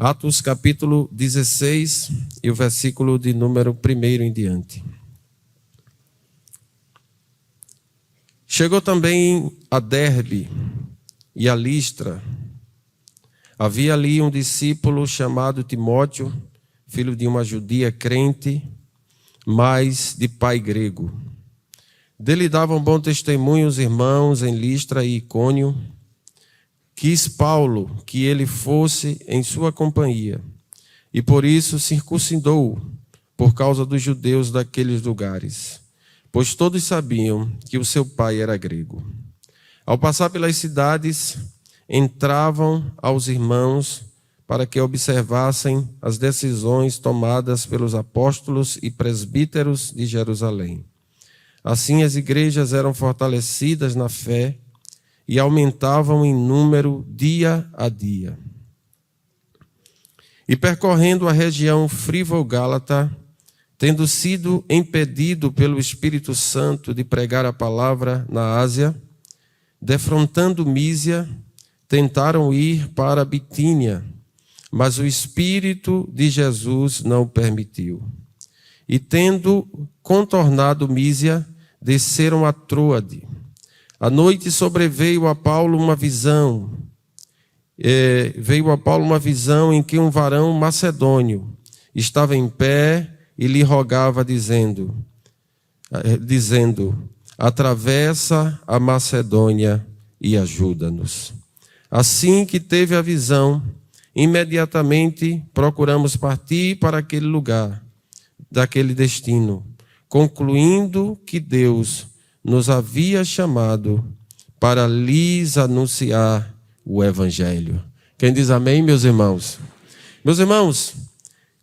Atos capítulo 16 e o versículo de número 1 em diante. Chegou também a Derbe e a Listra. Havia ali um discípulo chamado Timóteo, filho de uma judia crente, mas de pai grego. Dele davam bom testemunho os irmãos em Listra e Icônio. Quis Paulo que ele fosse em sua companhia, e por isso circuncidou por causa dos judeus daqueles lugares, pois todos sabiam que o seu pai era grego. Ao passar pelas cidades, entravam aos irmãos para que observassem as decisões tomadas pelos apóstolos e presbíteros de Jerusalém. Assim as igrejas eram fortalecidas na fé e aumentavam em número dia a dia. E percorrendo a região Frivo-Gálata, tendo sido impedido pelo Espírito Santo de pregar a palavra na Ásia, defrontando Mísia, tentaram ir para Bitínia, mas o Espírito de Jesus não o permitiu. E tendo contornado Mísia, desceram a Troade. À noite sobreveio a Paulo uma visão. Veio a Paulo uma visão em que um varão macedônio estava em pé e lhe rogava, dizendo: atravessa a Macedônia e ajuda-nos. Assim que teve a visão, imediatamente procuramos partir para aquele lugar, daquele destino, concluindo que Deus nos havia chamado para lhes anunciar o Evangelho. Quem diz amém, meus irmãos? Meus irmãos,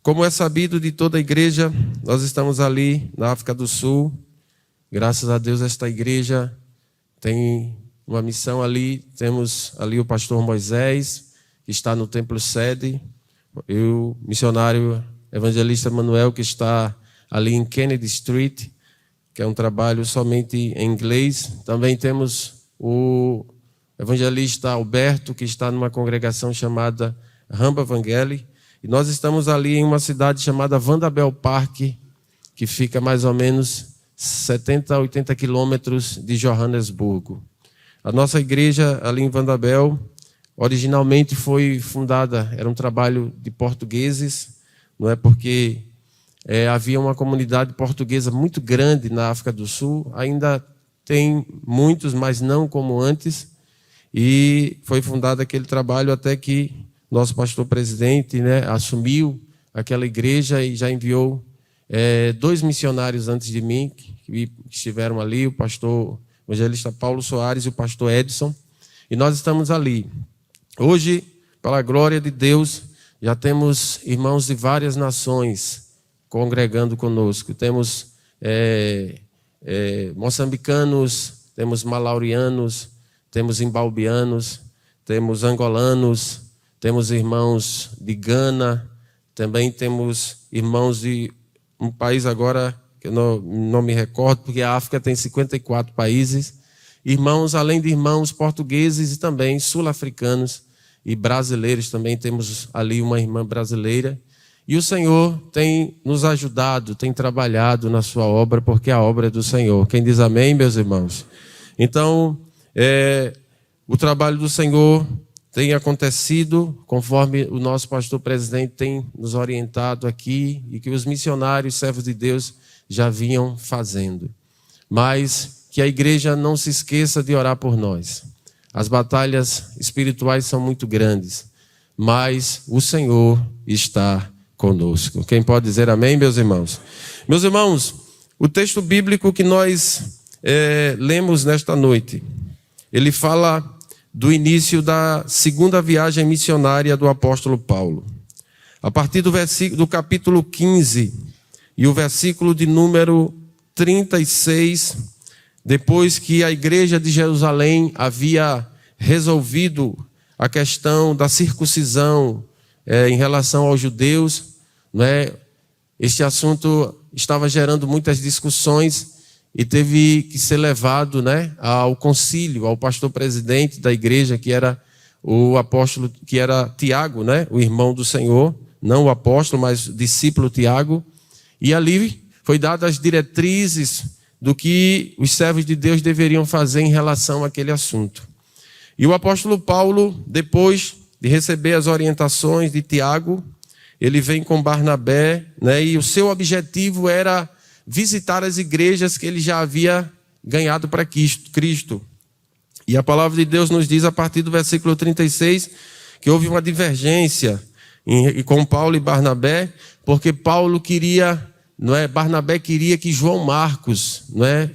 como é sabido de toda a igreja, nós estamos ali na África do Sul. Graças a Deus esta igreja tem uma missão ali. Temos ali o pastor Moisés, que está no templo sede, e o missionário evangelista Manuel, que está ali em Kennedy Street, que é um trabalho somente em inglês. Também temos o evangelista Alberto, que está numa congregação chamada Ramba Vangeli. E nós estamos ali em uma cidade chamada Vanderbilt Park, que fica mais ou menos 70 a 80 quilômetros de Johannesburgo. A nossa igreja ali em Vanderbilt, originalmente foi fundada, era um trabalho de portugueses, não é porque havia uma comunidade portuguesa muito grande na África do Sul, ainda tem muitos, mas não como antes, e foi fundado aquele trabalho até que nosso pastor presidente, assumiu aquela igreja e já enviou 2 missionários antes de mim, que estiveram ali, o pastor evangelista Paulo Soares e o pastor Edson, e nós estamos ali. Hoje, pela glória de Deus, já temos irmãos de várias nações congregando conosco. Temos moçambicanos, temos malaurianos, temos imbalbianos, temos angolanos, temos irmãos de Gana, também temos irmãos de um país agora que eu não me recordo, porque a África tem 54 países. Irmãos, além de irmãos portugueses e também sul-africanos e brasileiros, também temos ali uma irmã brasileira. E o Senhor tem nos ajudado, tem trabalhado na sua obra, porque a obra é do Senhor. Quem diz amém, meus irmãos? Então, o trabalho do Senhor tem acontecido conforme o nosso pastor presidente tem nos orientado aqui e que os missionários, servos de Deus, já vinham fazendo. Mas que a igreja não se esqueça de orar por nós. As batalhas espirituais são muito grandes, mas o Senhor está conosco. Quem pode dizer amém, meus irmãos? Meus irmãos, o texto bíblico que nós lemos nesta noite, ele fala do início da segunda viagem missionária do apóstolo Paulo. A partir do capítulo 15 e o versículo de número 36, depois que a igreja de Jerusalém havia resolvido a questão da circuncisão em relação aos judeus, este assunto estava gerando muitas discussões e teve que ser levado ao concílio, ao pastor presidente da igreja, que era o apóstolo que era Tiago, né? O irmão do Senhor, não o apóstolo, mas o discípulo Tiago. E ali foi dadas as diretrizes do que os servos de Deus deveriam fazer em relação àquele assunto. E o apóstolo Paulo, depois de receber as orientações de Tiago, ele vem com Barnabé, né? E o seu objetivo era visitar as igrejas que ele já havia ganhado para Cristo. E a palavra de Deus nos diz, a partir do versículo 36, que houve uma divergência com Paulo e Barnabé, porque Paulo queria, Barnabé queria que João Marcos,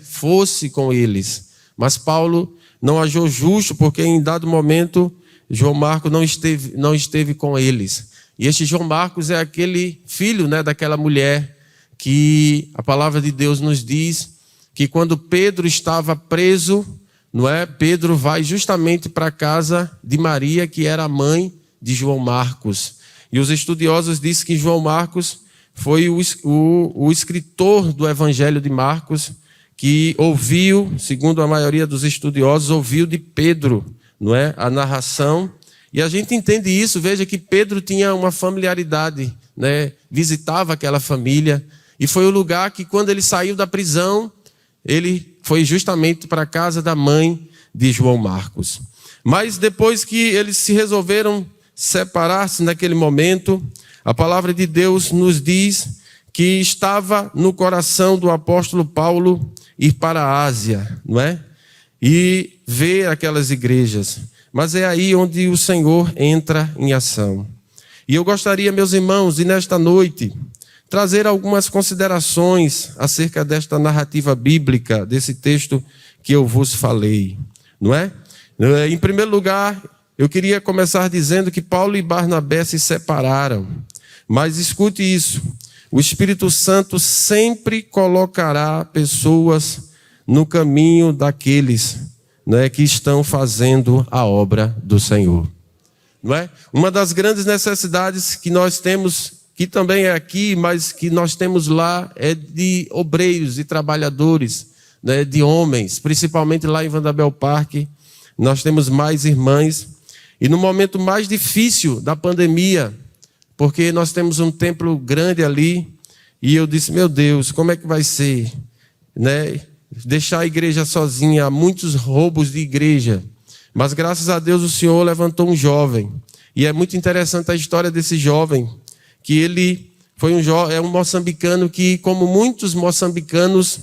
fosse com eles. Mas Paulo não achou justo, porque em dado momento João Marcos não esteve com eles. E este João Marcos é aquele filho, daquela mulher que a palavra de Deus nos diz que quando Pedro estava preso, Pedro vai justamente para a casa de Maria, que era a mãe de João Marcos. E os estudiosos dizem que João Marcos foi o escritor do Evangelho de Marcos, que ouviu, segundo a maioria dos estudiosos, ouviu de Pedro, a narração. E a gente entende isso, veja que Pedro tinha uma familiaridade, visitava aquela família, e foi o lugar que, quando ele saiu da prisão, ele foi justamente para a casa da mãe de João Marcos. Mas depois que eles se resolveram separar-se naquele momento, a palavra de Deus nos diz que estava no coração do apóstolo Paulo ir para a Ásia, e ver aquelas igrejas. Mas é aí onde o Senhor entra em ação. E eu gostaria, meus irmãos, de nesta noite trazer algumas considerações acerca desta narrativa bíblica, desse texto que eu vos falei, Em primeiro lugar, eu queria começar dizendo que Paulo e Barnabé se separaram. Mas escute isso, o Espírito Santo sempre colocará pessoas no caminho daqueles, que estão fazendo a obra do Senhor. Uma das grandes necessidades que nós temos, que também é aqui, mas que nós temos lá, é de obreiros e trabalhadores, de homens, principalmente lá em Vanderbel Park. Nós temos mais irmãs. E no momento mais difícil da pandemia, porque nós temos um templo grande ali, e eu disse, meu Deus, como é que vai ser? Deixar a igreja sozinha, há muitos roubos de igreja. Mas graças a Deus o Senhor levantou um jovem. E é muito interessante a história desse jovem, que ele foi um moçambicano que, como muitos moçambicanos,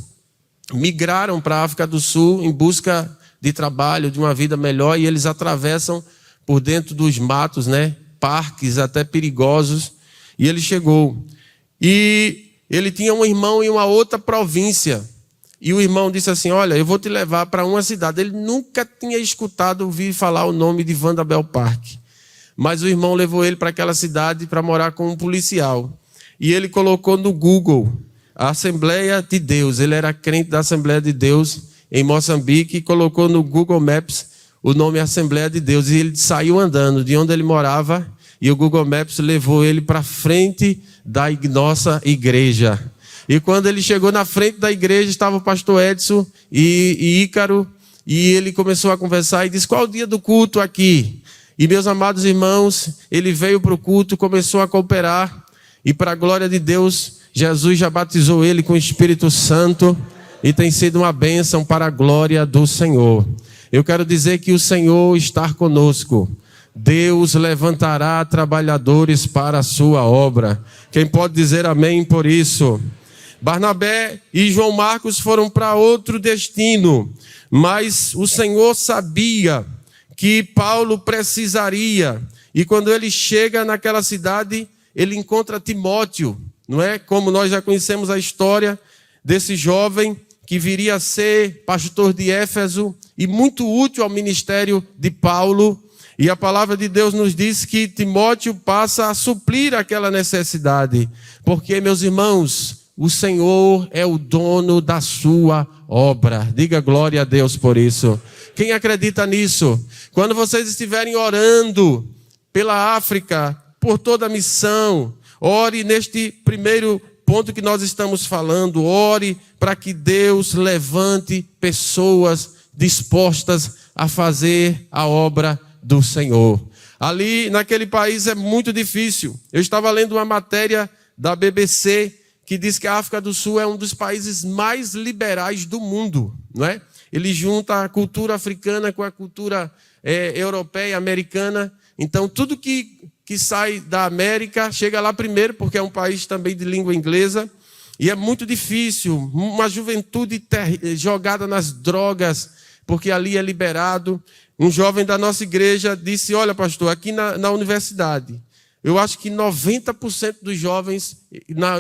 migraram para a África do Sul em busca de trabalho, de uma vida melhor, e eles atravessam por dentro dos matos, parques até perigosos, e ele chegou. E ele tinha um irmão em uma outra província, e o irmão disse assim, olha, eu vou te levar para uma cidade. Ele nunca tinha ouvir falar o nome de Vanderbel Park. Mas o irmão levou ele para aquela cidade para morar com um policial. E ele colocou no Google a Assembleia de Deus. Ele era crente da Assembleia de Deus em Moçambique e colocou no Google Maps o nome Assembleia de Deus. E ele saiu andando de onde ele morava e o Google Maps levou ele para frente da nossa igreja. E quando ele chegou na frente da igreja, estava o pastor Edson e Ícaro, e ele começou a conversar e disse, qual o dia do culto aqui? E meus amados irmãos, ele veio para o culto, começou a cooperar, e para a glória de Deus, Jesus já batizou ele com o Espírito Santo, e tem sido uma bênção para a glória do Senhor. Eu quero dizer que o Senhor está conosco. Deus levantará trabalhadores para a sua obra. Quem pode dizer amém por isso? Barnabé e João Marcos foram para outro destino, mas o Senhor sabia que Paulo precisaria, e quando ele chega naquela cidade, ele encontra Timóteo, Como nós já conhecemos a história desse jovem que viria a ser pastor de Éfeso e muito útil ao ministério de Paulo. E a palavra de Deus nos diz que Timóteo passa a suprir aquela necessidade, porque, meus irmãos, o Senhor é o dono da sua obra. Diga glória a Deus por isso. Quem acredita nisso? Quando vocês estiverem orando pela África, por toda a missão, ore neste primeiro ponto que nós estamos falando. Ore para que Deus levante pessoas dispostas a fazer a obra do Senhor. Ali naquele país é muito difícil. Eu estava lendo uma matéria da BBC que diz que a África do Sul é um dos países mais liberais do mundo, não é? Ele junta a cultura africana com a cultura europeia, americana. Então, tudo que sai da América chega lá primeiro, porque é um país também de língua inglesa. E é muito difícil, uma juventude jogada nas drogas, porque ali é liberado. Um jovem da nossa igreja disse, olha pastor, aqui na universidade, eu acho que 90% dos jovens,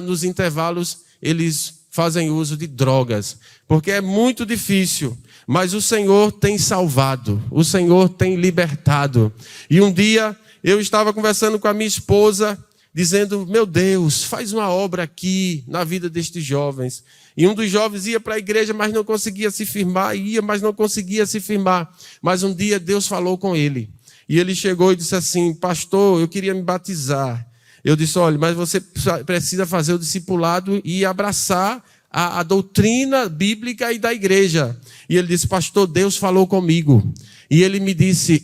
nos intervalos, eles fazem uso de drogas, porque é muito difícil, mas o Senhor tem salvado, o Senhor tem libertado. E um dia eu estava conversando com a minha esposa, dizendo, meu Deus, faz uma obra aqui na vida destes jovens. E um dos jovens ia para a igreja, mas não conseguia se firmar, ia, mas não conseguia se firmar. Mas um dia Deus falou com ele. E ele chegou e disse assim, pastor, eu queria me batizar. Eu disse, olha, mas você precisa fazer o discipulado e abraçar a doutrina bíblica e da igreja. E ele disse, pastor, Deus falou comigo. E ele me disse,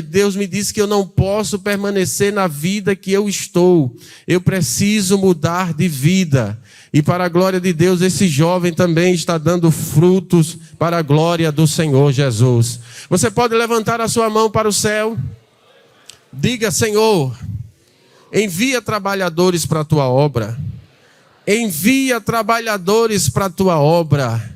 Deus me disse que eu não posso permanecer na vida que eu estou. Eu preciso mudar de vida. E para a glória de Deus, esse jovem também está dando frutos para a glória do Senhor Jesus. Você pode levantar a sua mão para o céu? Diga, Senhor, envia trabalhadores para a tua obra. Envia trabalhadores para a tua obra.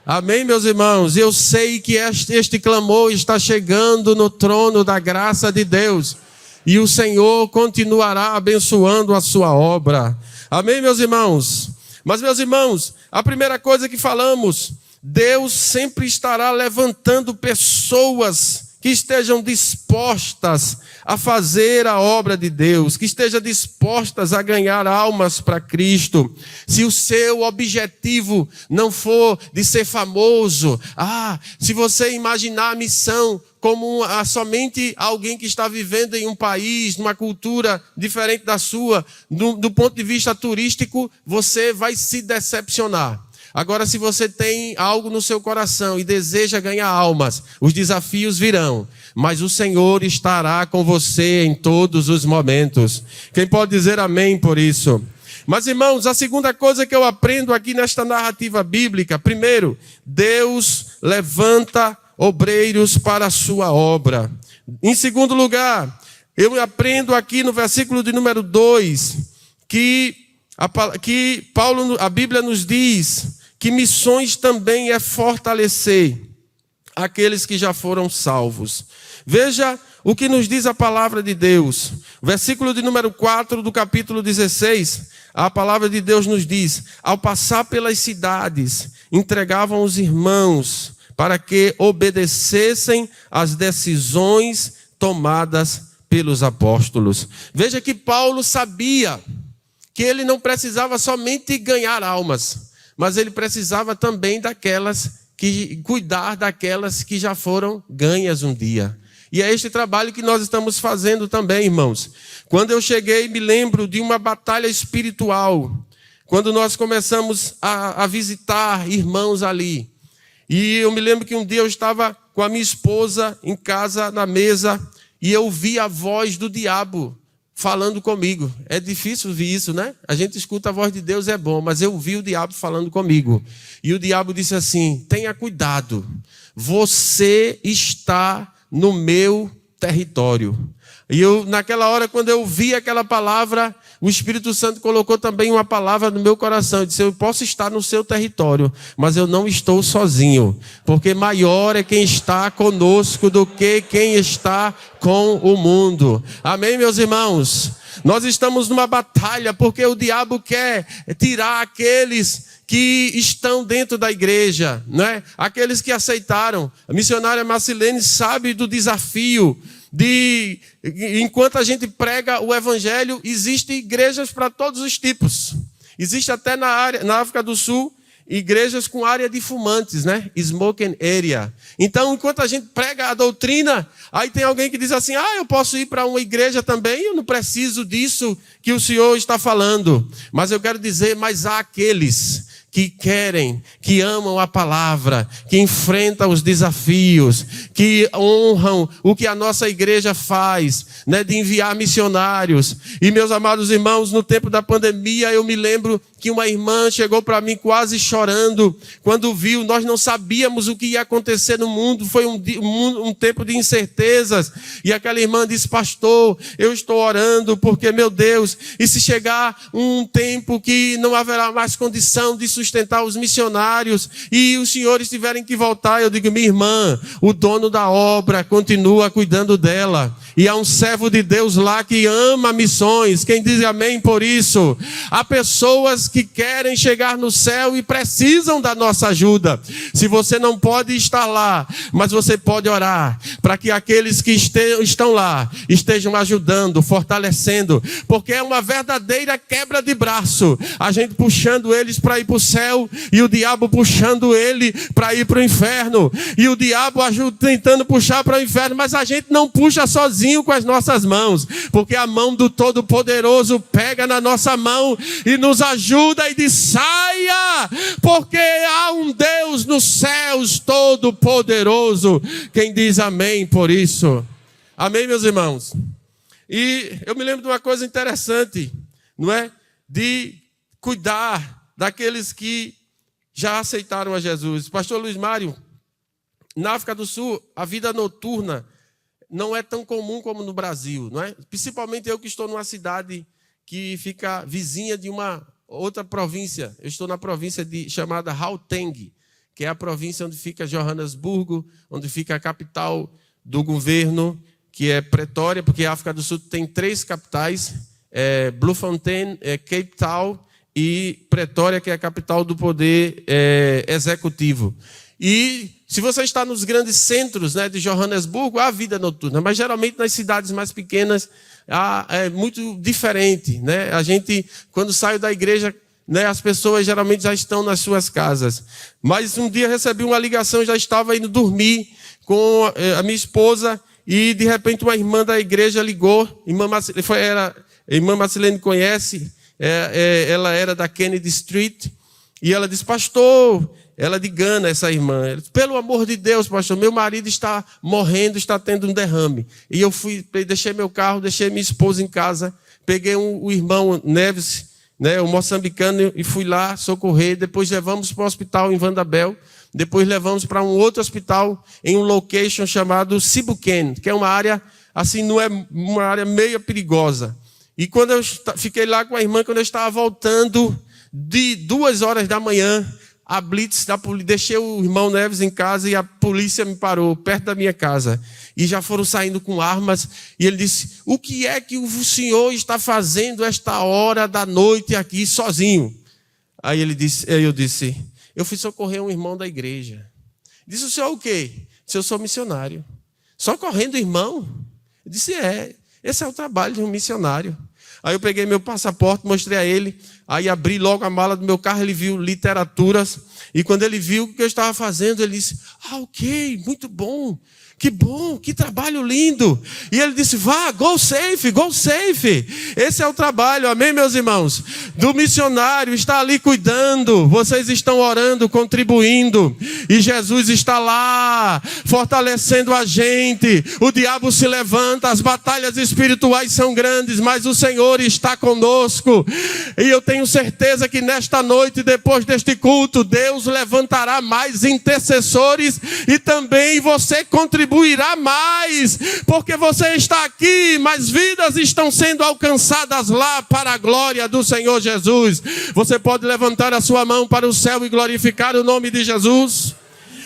Amém, meus irmãos? Eu sei que este clamor está chegando no trono da graça de Deus. E o Senhor continuará abençoando a sua obra. Amém, meus irmãos? Mas, meus irmãos, a primeira coisa que falamos, Deus sempre estará levantando pessoas que estejam dispostas a fazer a obra de Deus, que estejam dispostas a ganhar almas para Cristo. Se o seu objetivo não for de ser famoso, se você imaginar a missão como somente alguém que está vivendo em um país, numa cultura diferente da sua, do ponto de vista turístico, você vai se decepcionar. Agora, se você tem algo no seu coração e deseja ganhar almas, os desafios virão, mas o Senhor estará com você em todos os momentos. Quem pode dizer amém por isso? Mas, irmãos, a segunda coisa que eu aprendo aqui nesta narrativa bíblica, primeiro, Deus levanta obreiros para a sua obra. Em segundo lugar, eu aprendo aqui no versículo de número 2, que a Bíblia nos diz que missões também é fortalecer aqueles que já foram salvos. Veja o que nos diz a palavra de Deus. Versículo de número 4 do capítulo 16, a palavra de Deus nos diz, ao passar pelas cidades, entregavam os irmãos para que obedecessem às decisões tomadas pelos apóstolos. Veja que Paulo sabia que ele não precisava somente ganhar almas, mas ele precisava também cuidar daquelas que já foram ganhas um dia. E é este trabalho que nós estamos fazendo também, irmãos. Quando eu cheguei, me lembro de uma batalha espiritual, quando nós começamos a visitar irmãos ali. E eu me lembro que um dia eu estava com a minha esposa em casa, na mesa, e eu vi a voz do diabo falando comigo. É difícil ouvir isso, né? A gente escuta a voz de Deus, é bom, mas eu vi o diabo falando comigo. E o diabo disse assim, tenha cuidado, você está no meu território. E naquela hora, quando eu vi aquela palavra, o Espírito Santo colocou também uma palavra no meu coração. Eu disse, eu posso estar no seu território, mas eu não estou sozinho, porque maior é quem está conosco do que quem está com o mundo. Amém, meus irmãos? Nós estamos numa batalha, porque o diabo quer tirar aqueles que estão dentro da igreja, né? Aqueles que aceitaram. A missionária Marcilene sabe do desafio enquanto a gente prega o evangelho, existem igrejas para todos os tipos. Existe até na África do Sul, igrejas com área de fumantes, né? Smoking area. Então, enquanto a gente prega a doutrina, aí tem alguém que diz assim, eu posso ir para uma igreja também, eu não preciso disso que o Senhor está falando. Mas eu quero dizer, mas há aqueles que querem, que amam a palavra, que enfrentam os desafios, que honram o que a nossa igreja faz, né, de enviar missionários. E meus amados irmãos, no tempo da pandemia, eu me lembro que uma irmã chegou para mim quase chorando, quando viu, nós não sabíamos o que ia acontecer no mundo, foi um tempo de incertezas, e aquela irmã disse: pastor, eu estou orando, porque, meu Deus, e se chegar um tempo que não haverá mais condição de sustentar os missionários, e os senhores tiverem que voltar? Eu digo: minha irmã, o dono da obra continua cuidando dela, e há um servo de Deus lá que ama missões. Quem diz amém por isso? Há pessoas que querem chegar no céu e precisam da nossa ajuda. Se você não pode estar lá, mas você pode orar para que aqueles que estão lá estejam ajudando, fortalecendo, porque é uma verdadeira quebra de braço, a gente puxando eles para ir para o céu e o diabo puxando ele para ir para o inferno, e o diabo tentando puxar para o inferno, mas a gente não puxa sozinho com as nossas mãos, porque a mão do Todo-Poderoso pega na nossa mão e nos ajuda e diz: saia, porque há um Deus nos céus Todo-Poderoso. Quem diz amém por isso? Amém, meus irmãos? E eu me lembro de uma coisa interessante, não é? De cuidar daqueles que já aceitaram a Jesus. Pastor Luiz Mário, na África do Sul, a vida noturna não é tão comum como no Brasil, não é? Principalmente eu que estou numa cidade que fica vizinha de uma outra província. Eu estou na província chamada Gauteng, que é a província onde fica Johannesburgo, onde fica a capital do governo, que é Pretória, porque a África do Sul tem 3 capitais, Bloemfontein, Cape Town e Pretória, que é a capital do poder executivo. E se você está nos grandes centros, né, de Johannesburgo, há vida noturna, mas geralmente nas cidades mais pequenas é muito diferente, né? A gente, quando sai da igreja, né, as pessoas geralmente já estão nas suas casas. Mas um dia recebi uma ligação, já estava indo dormir com a minha esposa, e de repente uma irmã da igreja ligou. Irmã Marcelene conhece, ela era da Kennedy Street, e ela disse: pastor, ela de Gana, essa irmã, ela disse: pelo amor de Deus, pastor, meu marido está morrendo, está tendo um derrame. E eu deixei meu carro, deixei minha esposa em casa, peguei o irmão Neves, né, o moçambicano, e fui lá socorrer. Depois levamos para o hospital em Vandabel, depois levamos para um outro hospital em um location chamado Sibuken, que é uma área, assim, não é uma área meio perigosa. E quando eu fiquei lá com a irmã, quando eu estava voltando de 2 horas da manhã, a blitz da polícia, deixei o irmão Neves em casa e a polícia me parou perto da minha casa. E já foram saindo com armas. E ele disse: o que é que o senhor está fazendo esta hora da noite aqui sozinho? Aí eu disse: eu fui socorrer um irmão da igreja. Disse: o senhor o quê? Disse: eu sou missionário. Socorrendo irmão? Eu disse: esse é o trabalho de um missionário. Aí eu peguei meu passaporte, mostrei a ele, aí abri logo a mala do meu carro, ele viu literaturas, e quando ele viu o que eu estava fazendo, ele disse: ok, muito bom, que trabalho lindo. E ele disse: vá, go safe, go safe. Esse é o trabalho, amém, meus irmãos? Do missionário, está ali cuidando, vocês estão orando, contribuindo, e Jesus está lá, fortalecendo a gente. O diabo se levanta, as batalhas espirituais são grandes, mas o Senhor está conosco. E eu tenho certeza que nesta noite, depois deste culto, Deus levantará mais intercessores, e também você contribuirá mais, porque você está aqui, mas vidas estão sendo alcançadas lá para a glória do Senhor Jesus. Você pode levantar a sua mão para o céu e glorificar o nome de Jesus?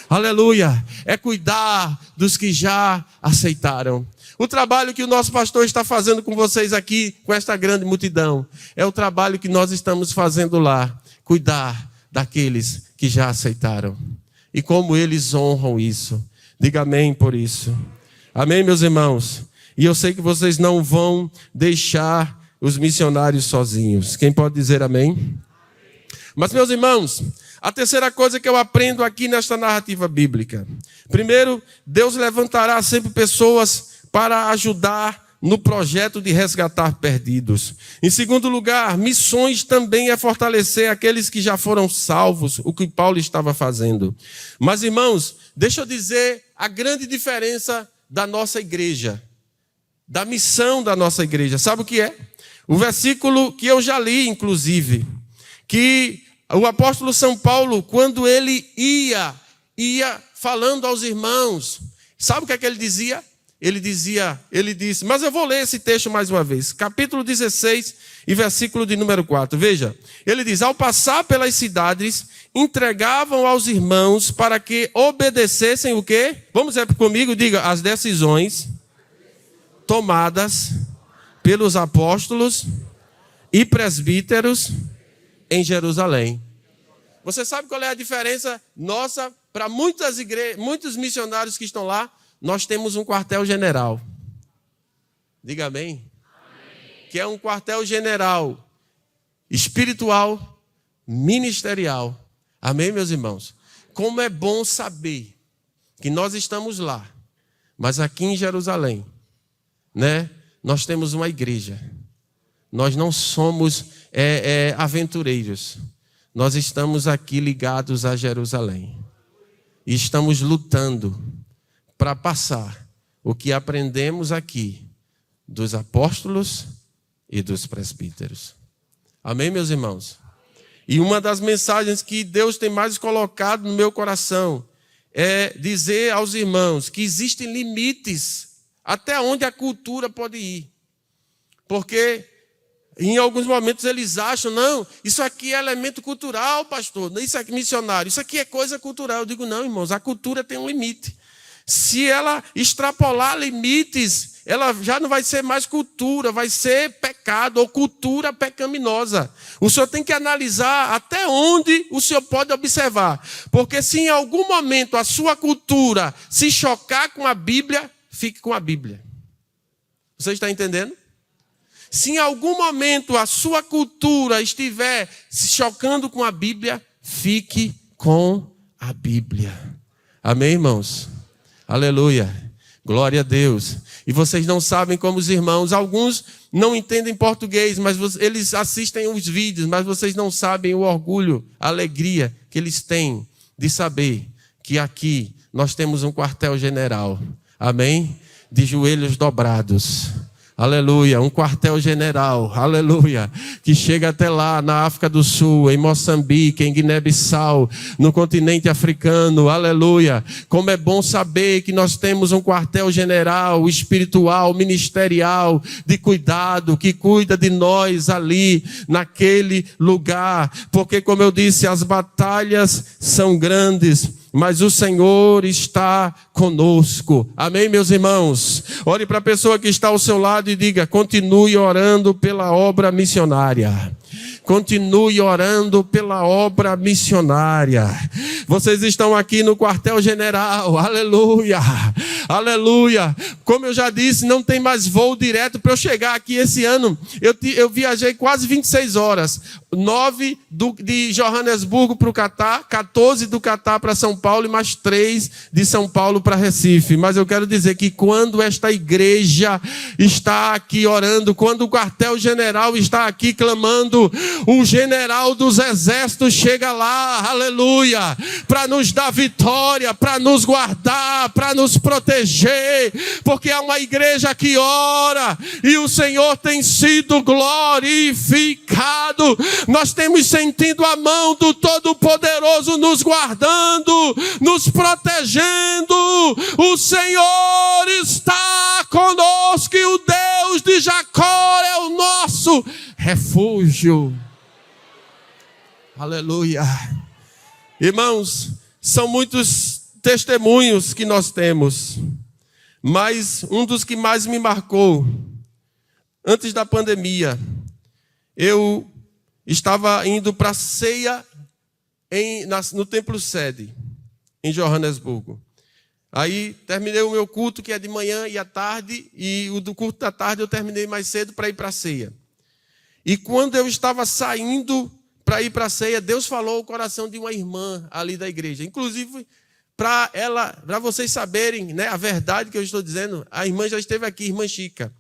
Aleluia! É cuidar dos que já aceitaram. O trabalho que o nosso pastor está fazendo com vocês aqui, com esta grande multidão, é o trabalho que nós estamos fazendo lá. Cuidar daqueles que já aceitaram. E como eles honram isso. Diga amém por isso. Amém, meus irmãos? E eu sei que vocês não vão deixar os missionários sozinhos. Quem pode dizer amém? Mas, meus irmãos, a terceira coisa que eu aprendo aqui nesta narrativa bíblica. Primeiro, Deus levantará sempre pessoas para ajudar no projeto de resgatar perdidos. Em segundo lugar, missões também é fortalecer aqueles que já foram salvos, o que Paulo estava fazendo. Mas, irmãos, deixa eu dizer a grande diferença da nossa igreja, da missão da nossa igreja. Sabe o que é? O versículo que eu já li, inclusive, que o apóstolo São Paulo, quando ele ia falando aos irmãos, sabe o que é que ele dizia? Ele disse, mas eu vou ler esse texto mais uma vez, capítulo 16 e versículo de número 4. Veja, ele diz, ao passar pelas cidades, entregavam aos irmãos para que obedecessem o quê? Vamos dizer comigo, diga, as decisões tomadas pelos apóstolos e presbíteros em Jerusalém. Você sabe qual é a diferença nossa para muitos missionários que estão lá? Nós temos um quartel-general. Diga amém. Que é um quartel-general espiritual, ministerial. Amém, meus irmãos? Como é bom saber que nós estamos lá, mas aqui em Jerusalém, né? Nós temos uma igreja. Nós não somos aventureiros. Nós estamos aqui ligados a Jerusalém. E estamos lutando para passar o que aprendemos aqui dos apóstolos e dos presbíteros. Amém, meus irmãos? E uma das mensagens que Deus tem mais colocado no meu coração é dizer aos irmãos que existem limites até onde a cultura pode ir. Porque em alguns momentos eles acham, não, isso aqui é elemento cultural, pastor, isso aqui é missionário, isso aqui é coisa cultural. Eu digo, não, irmãos, a cultura tem um limite. Se ela extrapolar limites, ela já não vai ser mais cultura, vai ser pecado ou cultura pecaminosa. O senhor tem que analisar até onde o senhor pode observar. Porque se em algum momento a sua cultura se chocar com a Bíblia, fique com a Bíblia. Você está entendendo? Se em algum momento a sua cultura estiver se chocando com a Bíblia, fique com a Bíblia. Amém, irmãos? Aleluia. Glória a Deus. E vocês não sabem como os irmãos, alguns não entendem português, mas eles assistem os vídeos, mas vocês não sabem o orgulho, a alegria que eles têm de saber que aqui nós temos um quartel-general. Amém? De joelhos dobrados. Aleluia, um quartel-general, aleluia, que chega até lá na África do Sul, em Moçambique, em Guiné-Bissau, no continente africano, aleluia. Como é bom saber que nós temos um quartel-general espiritual, ministerial, de cuidado, que cuida de nós ali, naquele lugar. Porque, como eu disse, as batalhas são grandes, mas o Senhor está conosco. Amém, meus irmãos? Olhe para a pessoa que está ao seu lado e diga, continue orando pela obra missionária. Continue orando pela obra missionária. Vocês estão aqui no quartel-general. Aleluia. Aleluia. Como eu já disse, não tem mais voo direto para eu chegar aqui esse ano. Eu viajei quase 26 horas. 9 de Johannesburgo para o Catar, 14 do Catar para São Paulo e mais 3 de São Paulo para Recife. Mas eu quero dizer que quando esta igreja está aqui orando, quando o quartel-general está aqui clamando, o general dos exércitos chega lá, aleluia, para nos dar vitória, para nos guardar, para nos proteger, porque é uma igreja que ora e o Senhor tem sido glorificado. Nós temos sentido a mão do Todo-Poderoso nos guardando, nos protegendo. O Senhor está conosco e o Deus de Jacó é o nosso refúgio. Aleluia. Irmãos, são muitos testemunhos que nós temos, mas um dos que mais me marcou, antes da pandemia, eu estava indo para a ceia no Templo Sede, em Johannesburgo. Aí terminei o meu culto, que é de manhã e à tarde, e o do culto da tarde eu terminei mais cedo para ir para a ceia. E quando eu estava saindo para ir para a ceia, Deus falou ao coração de uma irmã ali da igreja. Inclusive, para vocês saberem, né, a verdade que eu estou dizendo, a irmã já esteve aqui, irmã Chica.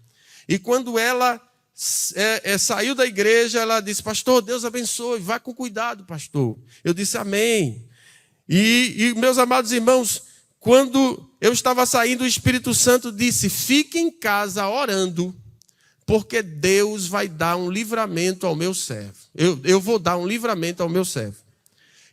E quando ela saiu da igreja, ela disse: pastor, Deus abençoe, vá com cuidado, pastor. Eu disse: amém. E meus amados irmãos, quando eu estava saindo, o Espírito Santo disse: fique em casa orando, porque Deus vai dar um livramento ao meu servo. Eu vou dar um livramento ao meu servo.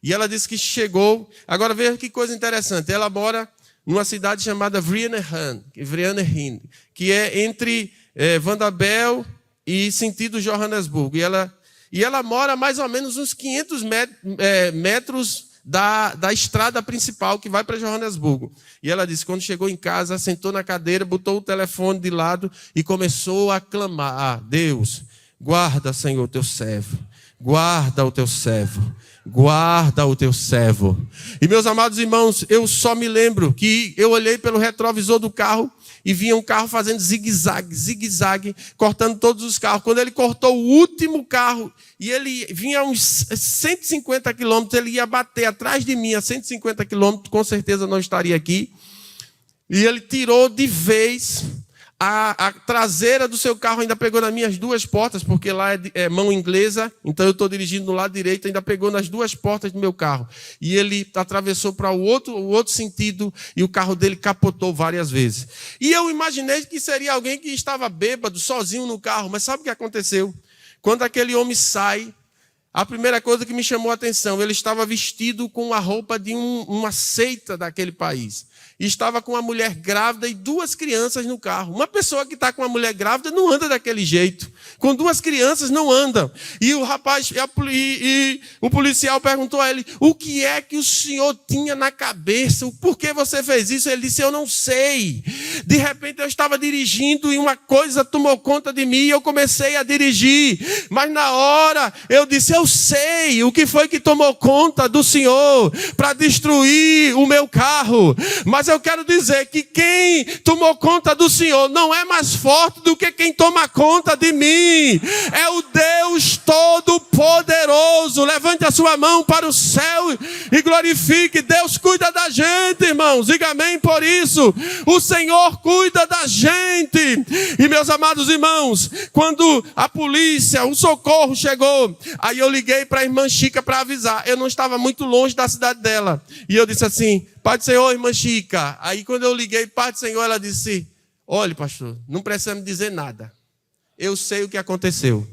E ela disse que chegou. Agora veja que coisa interessante. Ela mora numa cidade chamada Vriennehin, que é entre Vanderbilt e sentido Johannesburgo. E ela mora mais ou menos uns 500 metros da estrada principal que vai para Johannesburgo. E ela disse, quando chegou em casa, sentou na cadeira, botou o telefone de lado e começou a clamar: Deus, guarda, Senhor, teu servo. Guarda o teu servo. Guarda o teu servo. E meus amados irmãos, eu só me lembro que eu olhei pelo retrovisor do carro e vinha um carro fazendo zigue-zague, cortando todos os carros. Quando ele cortou o último carro, e ele vinha a uns 150 quilômetros, ele ia bater atrás de mim a 150 quilômetros, com certeza não estaria aqui. E ele tirou de vez a traseira do seu carro, ainda pegou nas minhas duas portas, porque lá é mão inglesa, então eu estou dirigindo no lado direito, ainda pegou nas duas portas do meu carro. E ele atravessou para o outro sentido, e o carro dele capotou várias vezes. E eu imaginei que seria alguém que estava bêbado, sozinho no carro, mas sabe o que aconteceu? Quando aquele homem sai, a primeira coisa que me chamou a atenção, ele estava vestido com a roupa de uma seita daquele país. E estava com uma mulher grávida e duas crianças no carro. Uma pessoa que está com uma mulher grávida não anda daquele jeito. Com duas crianças não anda. E o rapaz, o policial perguntou a ele: o que é que o senhor tinha na cabeça? Por que você fez isso? Ele disse: eu não sei. De repente eu estava dirigindo e uma coisa tomou conta de mim e eu comecei a dirigir. Mas na hora eu disse: eu sei o que foi que tomou conta do senhor para destruir o meu carro. Mas eu quero dizer que quem tomou conta do Senhor não é mais forte do que quem toma conta de mim. É o Deus Todo-Poderoso. Levante a sua mão para o céu e glorifique. Deus cuida da gente, irmãos. Diga amém por isso. O Senhor cuida da gente. E meus amados irmãos, quando a polícia, o socorro chegou, aí eu liguei para a irmã Chica para avisar. Eu não estava muito longe da cidade dela. E eu disse assim: Pai do Senhor, irmã Chica. Aí quando eu liguei, Pai do Senhor, ela disse: olhe, pastor, não precisa me dizer nada. Eu sei o que aconteceu.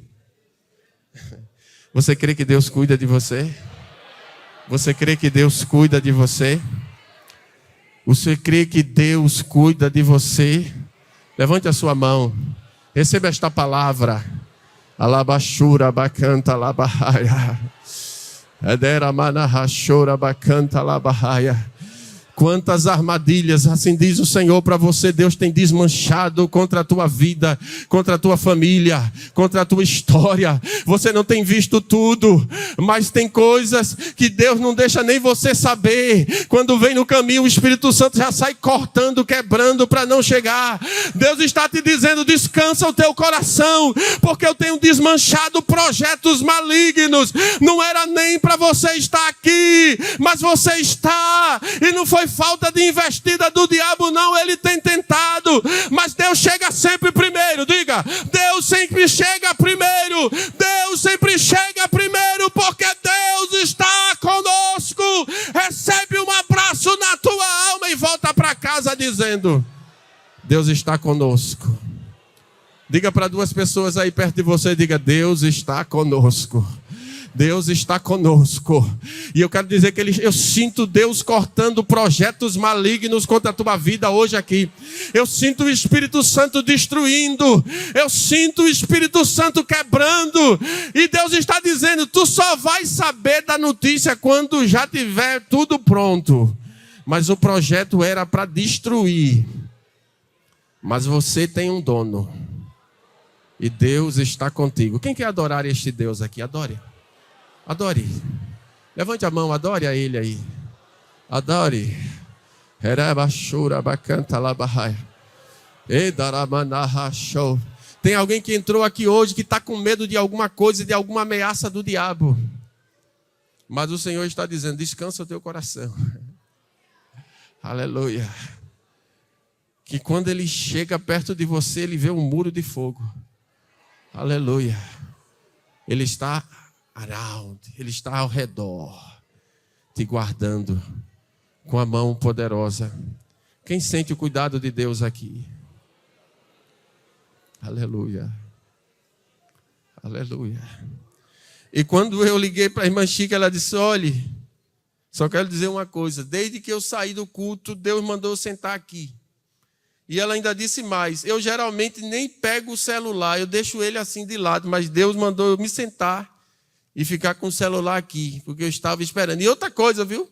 Você crê que Deus cuida de você? Você crê que Deus cuida de você? Você crê que Deus cuida de você? Levante a sua mão. Receba esta palavra. Alabashura bacanta labahaya. Edera manahashura bacanta labahaya. Quantas armadilhas, assim diz o Senhor para você, Deus tem desmanchado contra a tua vida, contra a tua família, contra a tua história. Você não tem visto tudo, mas tem coisas que Deus não deixa nem você saber. Quando vem no caminho, o Espírito Santo já sai cortando, quebrando para não chegar. Deus está te dizendo: descansa o teu coração, porque eu tenho desmanchado projetos malignos. Não era nem para você estar aqui, mas você está, e não foi falta de investida do diabo, não. Ele tem tentado, mas Deus chega sempre primeiro. Diga: Deus sempre chega primeiro. Deus sempre chega primeiro, porque Deus está conosco. Recebe um abraço na tua alma e volta para casa dizendo: Deus está conosco. Diga para duas pessoas aí perto de você, diga: Deus está conosco. Deus está conosco. E eu quero dizer que eu sinto Deus cortando projetos malignos contra a tua vida hoje aqui. Eu sinto o Espírito Santo destruindo. Eu sinto o Espírito Santo quebrando. E Deus está dizendo: tu só vai saber da notícia quando já tiver tudo pronto. Mas o projeto era para destruir. Mas você tem um dono. E Deus está contigo. Quem quer adorar este Deus aqui? Adore. Adore. Levante a mão, adore a Ele aí. Adore. Tem alguém que entrou aqui hoje que está com medo de alguma coisa, de alguma ameaça do diabo. Mas o Senhor está dizendo: descansa o teu coração. Aleluia. que quando ele chega perto de você, ele vê um muro de fogo. Aleluia. Ele está around, ele está ao redor, te guardando com a mão poderosa. Quem sente o cuidado de Deus aqui? Aleluia. Aleluia. E quando eu liguei para a irmã Chica, ela disse: olhe, só quero dizer uma coisa, desde que eu saí do culto, Deus mandou eu sentar aqui. E ela ainda disse mais, eu geralmente nem pego o celular, eu deixo ele assim de lado, mas Deus mandou eu me sentar e ficar com o celular aqui, porque eu estava esperando. E outra coisa, viu?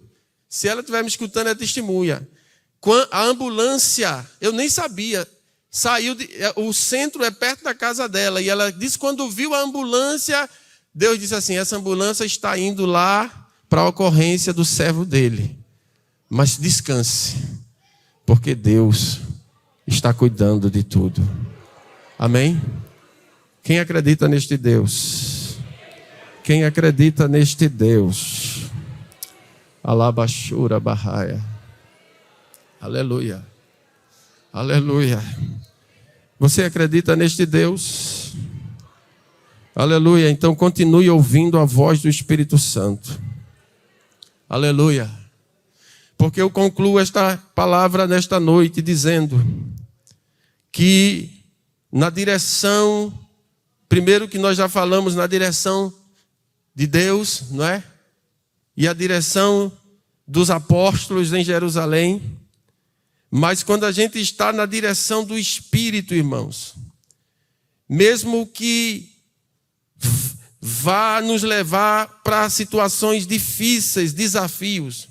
Se ela estiver me escutando, é testemunha. A ambulância, eu nem sabia, saiu, o centro é perto da casa dela, e ela disse quando viu a ambulância, Deus disse assim, essa ambulância está indo lá para a ocorrência do servo dele. Mas descanse, porque Deus está cuidando de tudo. Amém? Quem acredita neste Deus? Quem acredita neste Deus? Alabashura Bahaya. Aleluia. Aleluia. Você acredita neste Deus? Aleluia. Então continue ouvindo a voz do Espírito Santo. Aleluia. Porque eu concluo esta palavra nesta noite dizendo que na direção, primeiro que nós já falamos, na direção de Deus, não é? E a direção dos apóstolos em Jerusalém. Mas quando a gente está na direção do Espírito, irmãos, mesmo que vá nos levar para situações difíceis, desafios,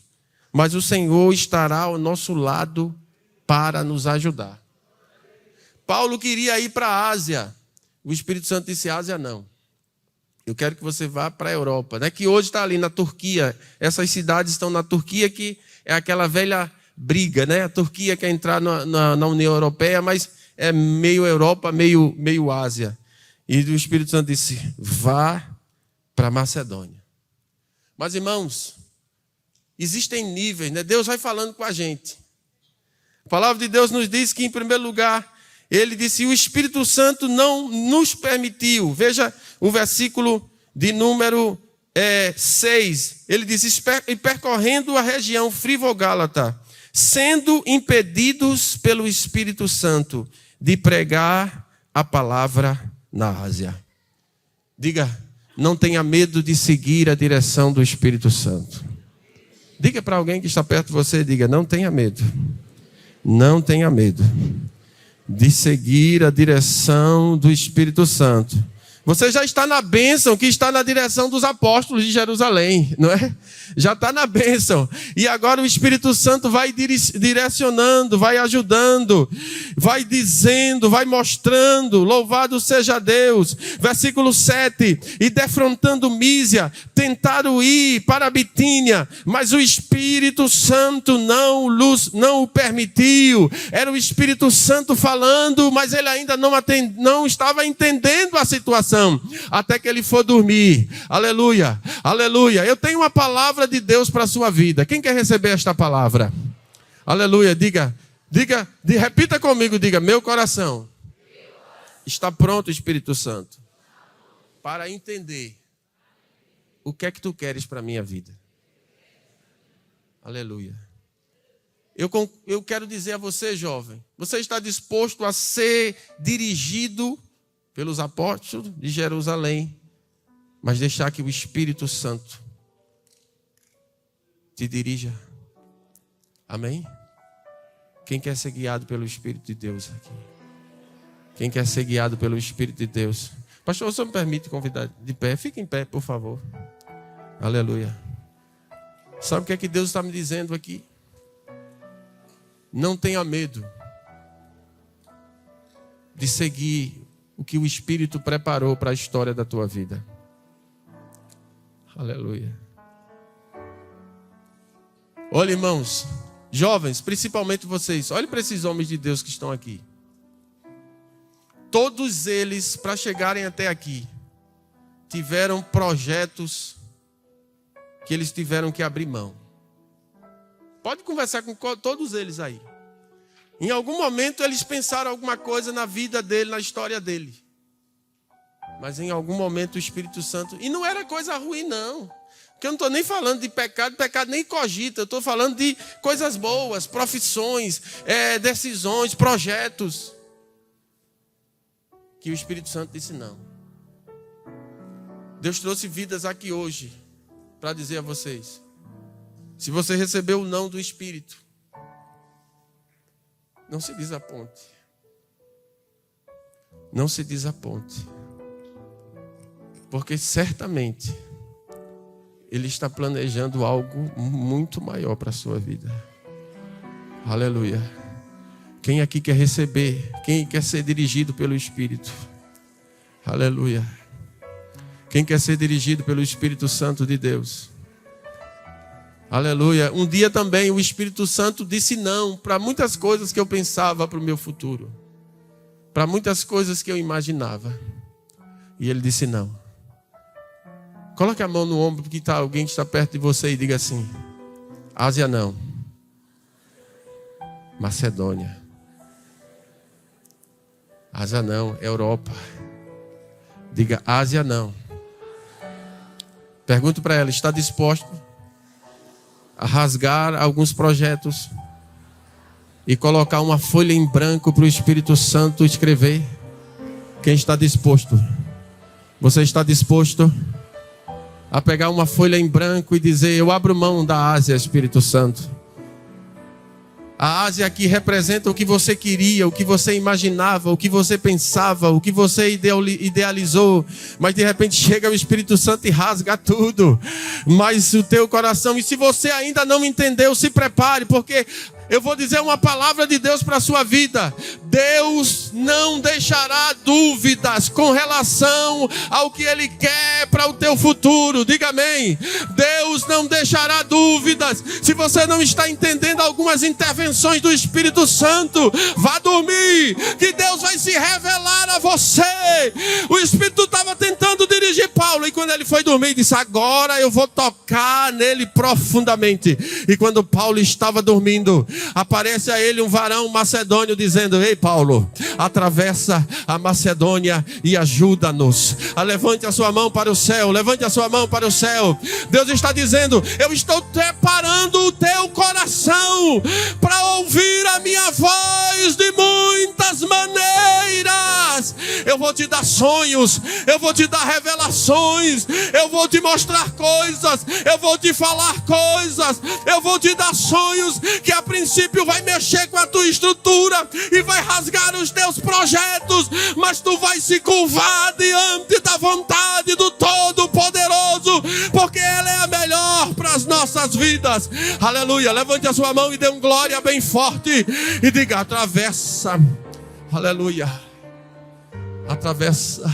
mas o Senhor estará ao nosso lado para nos ajudar. Paulo queria ir para a Ásia. O Espírito Santo disse: Ásia não. Eu quero que você vá para a Europa. Não é que hoje está ali na Turquia. Essas cidades estão na Turquia, que é aquela velha briga, né? A Turquia quer entrar na União Europeia, mas é meio Europa, meio Ásia. E o Espírito Santo disse: vá para a Macedônia. Mas, irmãos, existem níveis, né? Deus vai falando com a gente. A palavra de Deus nos diz que, em primeiro lugar, ele disse: o Espírito Santo não nos permitiu. Veja o versículo de número 6. Ele diz: e percorrendo a região Frivo-Gálata, sendo impedidos pelo Espírito Santo de pregar a palavra na Ásia. Diga: não tenha medo de seguir a direção do Espírito Santo. Diga para alguém que está perto de você, diga: não tenha medo. Não tenha medo de seguir a direção do Espírito Santo. Você já está na bênção que está na direção dos apóstolos de Jerusalém, não é? Já está na bênção. E agora o Espírito Santo vai direcionando, vai ajudando, vai dizendo, vai mostrando. Louvado seja Deus. Versículo 7. E defrontando Mísia, tentaram ir para a Bitínia, mas o Espírito Santo não o permitiu. Era o Espírito Santo falando, mas ele ainda não estava entendendo a situação. Até que ele for dormir. Aleluia, aleluia. Eu tenho uma palavra de Deus para a sua vida. Quem quer receber esta palavra? Aleluia, repita comigo, diga: meu coração está pronto, Espírito Santo, para entender o que é que tu queres para a minha vida. Aleluia. Eu quero dizer a você, jovem, você está disposto a ser dirigido pelos apóstolos de Jerusalém, mas deixar que o Espírito Santo te dirija? Amém? Quem quer ser guiado pelo Espírito de Deus aqui? Quem quer ser guiado pelo Espírito de Deus? Pastor, você me permite convidar de pé? Fique em pé, por favor. Aleluia. Sabe o que é que Deus está me dizendo aqui? Não tenha medo de seguir o que o Espírito preparou para a história da tua vida. Aleluia. Olha, irmãos, jovens, principalmente vocês, olhem para esses homens de Deus que estão aqui. Todos eles, para chegarem até aqui, tiveram projetos que eles tiveram que abrir mão. Pode conversar com todos eles aí. Em algum momento eles pensaram alguma coisa na vida dele, na história dele. Mas em algum momento o Espírito Santo... E não era coisa ruim, não. Porque eu não estou nem falando de pecado nem cogita. Eu estou falando de coisas boas, profissões, decisões, projetos. Que o Espírito Santo disse não. Deus trouxe vidas aqui hoje para dizer a vocês: se você recebeu o não do Espírito, não se desaponte. Não se desaponte. Porque certamente Ele está planejando algo muito maior para a sua vida. Aleluia. Quem aqui quer receber? Quem quer ser dirigido pelo Espírito? Aleluia. Quem quer ser dirigido pelo Espírito Santo de Deus? Aleluia. Um dia também o Espírito Santo disse não para muitas coisas que eu pensava para o meu futuro. Para muitas coisas que eu imaginava. E Ele disse não. Coloque a mão no ombro porque está alguém que está perto de você e diga assim: Ásia não. Macedônia. Ásia não, Europa. Diga Ásia não. Pergunto para ela: está disposto a rasgar alguns projetos e colocar uma folha em branco para o Espírito Santo escrever? Quem está disposto? Você está disposto a pegar uma folha em branco e dizer: eu abro mão da Ásia, Espírito Santo? A Ásia aqui representa o que você queria, o que você imaginava, o que você pensava, o que você idealizou. Mas de repente chega o Espírito Santo e rasga tudo. Mas o teu coração... E se você ainda não entendeu, se prepare, porque... eu vou dizer uma palavra de Deus para a sua vida. Deus não deixará dúvidas com relação ao que Ele quer para o teu futuro. Diga amém. Deus não deixará dúvidas. Se você não está entendendo algumas intervenções do Espírito Santo, vá dormir, que Deus vai se revelar a você. O Espírito estava tentando dirigir Paulo, e quando ele foi dormir, disse: agora eu vou tocar nele profundamente. E quando Paulo estava dormindo, aparece a ele um varão macedônio dizendo: ei Paulo, atravessa a Macedônia e ajuda-nos. Levante a sua mão para o céu, levante a sua mão para o céu. Deus está dizendo: eu estou preparando o teu coração para ouvir a minha voz de muitas maneiras. Eu vou te dar sonhos, eu vou te dar revelações, eu vou te mostrar coisas, eu vou te falar coisas, eu vou te dar sonhos que a princípio vai mexer com a tua estrutura e vai rasgar os teus projetos, mas tu vai se curvar diante da vontade do Todo-Poderoso, porque ela é a melhor para as nossas vidas. Aleluia. Levante a sua mão e dê um glória bem forte e diga: atravessa. Aleluia. Atravessa.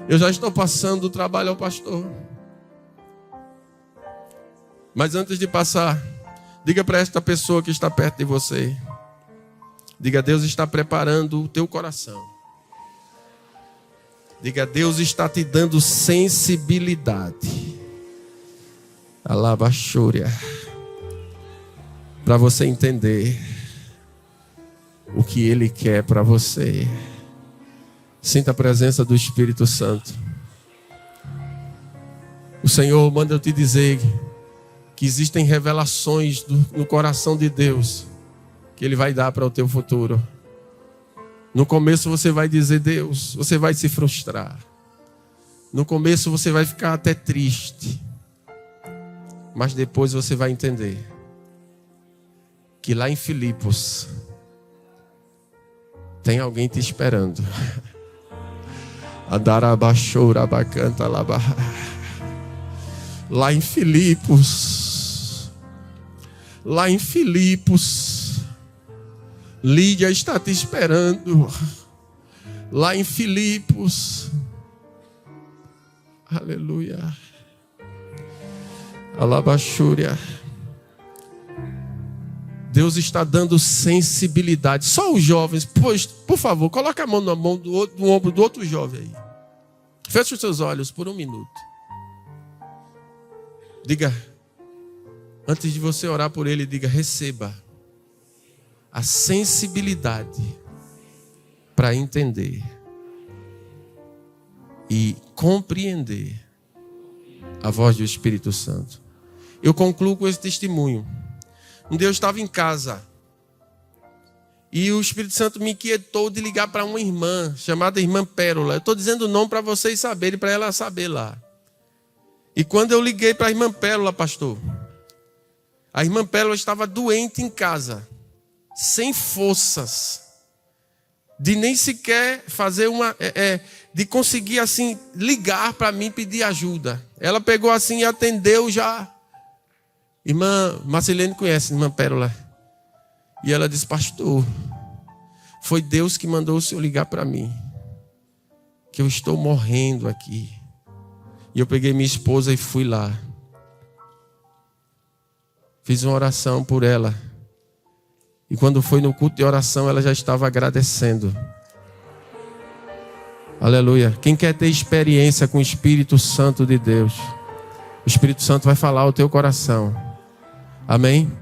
Eu já estou passando o trabalho ao pastor, mas antes de passar, diga para esta pessoa que está perto de você. Diga: Deus está preparando o teu coração. Diga: Deus está te dando sensibilidade. Alabaxúria. Para você entender o que Ele quer para você. Sinta a presença do Espírito Santo. O Senhor manda eu te dizer que existem revelações no coração de Deus que Ele vai dar para o teu futuro. No começo você vai dizer: Deus, você vai se frustrar. No começo você vai ficar até triste. Mas depois você vai entender que lá em Filipos tem alguém te esperando. Lá em Filipos, Lídia está te esperando. Lá em Filipos. Aleluia. Alabaxúria. Deus está dando sensibilidade. Só os jovens, pois, por favor, coloque a mão na mão do ombro do outro jovem aí. Feche os seus olhos por um minuto. Diga, antes de você orar por ele, diga: receba a sensibilidade para entender e compreender a voz do Espírito Santo. Eu concluo com esse testemunho. Um dia eu estava em casa e o Espírito Santo me inquietou de ligar para uma irmã chamada Irmã Pérola. Eu estou dizendo o nome para vocês saberem, para ela saber lá. E quando eu liguei para a Irmã Pérola, pastor, a Irmã Pérola estava doente em casa, sem forças, de nem sequer fazer de conseguir assim ligar para mim pedir ajuda. Ela pegou assim e atendeu já. Irmã Marcelene conhece, Irmã Pérola. E ela disse: pastor, foi Deus que mandou o senhor ligar para mim, que eu estou morrendo aqui. E eu peguei minha esposa e fui lá. Fiz uma oração por ela. E quando foi no culto de oração, ela já estava agradecendo. Aleluia. Quem quer ter experiência com o Espírito Santo de Deus, o Espírito Santo vai falar ao teu coração. Amém?